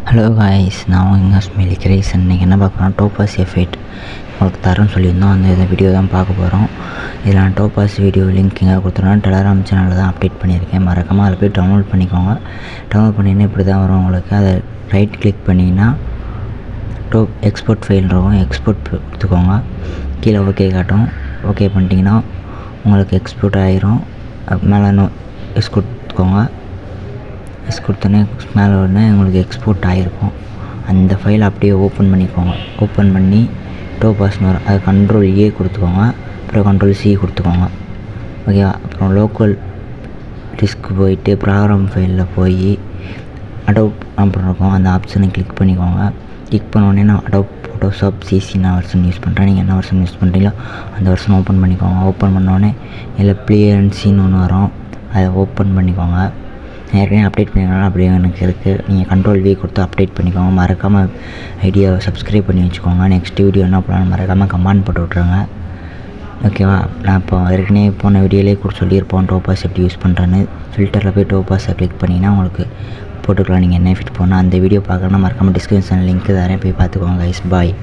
Hello guys, நான் உங்கள் smelly grace. இன்றைக்கி என்ன பார்க்குறோம், டோபாஸ் எஃபெக்ட் உங்களுக்கு தரேன்னு சொல்லியிருந்தோம். இந்த வீடியோ தான் பார்க்க போகிறோம். இதில் நான் டோபாஸ் வீடியோ லிங்க் எங்கே கொடுத்துருவேன், டெலகிராம் சேனலில் தான் அப்டேட் பண்ணியிருக்கேன். மறக்காமல் அதில் போய் டவுன்லோட் பண்ணிக்கோங்க. டவுன்லோட் பண்ணிங்கன்னா இப்படி தான் வரும் உங்களுக்கு. அதை ரைட் கிளிக் பண்ணிங்கன்னா எக்ஸ்போர்ட் ஃபைல் இருக்கும், எக்ஸ்போர்ட் கொடுத்துக்கோங்க. கீழே ஓகே காட்டும். ஓகே பண்ணிட்டீங்கன்னா உங்களுக்கு எக்ஸ்போர்ட் ஆகிரும். மேலே இன்னும் எக்ஸ் கொடுத்துக்கோங்க. கொடுத்தோன்னே மேலே உடனே உங்களுக்கு எக்ஸ்போர்ட் ஆகிருக்கும். அந்த ஃபைல் அப்படியே ஓப்பன் பண்ணிக்கோங்க. ஓப்பன் பண்ணி டோபாஸ்னு வரும், அது Ctrl+A கொடுத்துக்கோங்க. அப்புறம் Ctrl+C கொடுத்துக்கோங்க. ஓகேவா? அப்புறம் லோக்கல் டிஸ்க்கு போயிட்டு ப்ரோக்ராம் ஃபைலில் போய் அடோப் ஆப்ஷன் இருக்கும், அந்த ஆப்ஷனை கிளிக் பண்ணிக்கோங்க. கிளிக் பண்ணோடனே நான் அடோப் ஃபோட்டோஷாப் CC நான் வெர்ஷன் யூஸ் பண்ணுறேன். நீங்கள் என்ன வெர்ஷன் யூஸ் பண்ணுறீங்களோ அந்த வெர்ஷன் ஓப்பன் பண்ணிக்கோங்க. ஓப்பன் பண்ணோடனே இதில் ப்ளேயன்சின்னு ஒன்று வரும், அதை ஓப்பன் பண்ணிக்கோங்க. ஏற்கனவே அப்டேட் பண்ணிக்கலாம், அப்படியே எனக்கு இருக்குது. நீங்கள் Ctrl+V கொடுத்து அப்டேட் பண்ணிக்கோங்க. மறக்காமல் ஐடியாவை சப்ஸ்கிரைப் பண்ணி வச்சுக்கோங்க. நெக்ஸ்ட் வீடியோ என்ன பண்ணலாம் மறக்காமல் கமெண்ட் போட்டு விட்ருங்க. ஓகேவா? நான் இப்போ ஏற்கனவே போன வீடியோலேயே கூட சொல்லியிருப்போம் டோபாஸ் எப்படி யூஸ் பண்ணுறேன்னு. ஃபில்டரில் போய் டோபாஸை கிளிக் பண்ணிங்கன்னா உங்களுக்கு போட்டுக்கலாம். நீங்கள் என்ன ஃபிட் போனால் அந்த வீடியோ பார்க்கணுன்னா மறக்காமல் டிஸ்கிரிப்ஷன் லிங்க் தரேன், போய் பார்த்துக்கோங்க கைஸ். பாய்.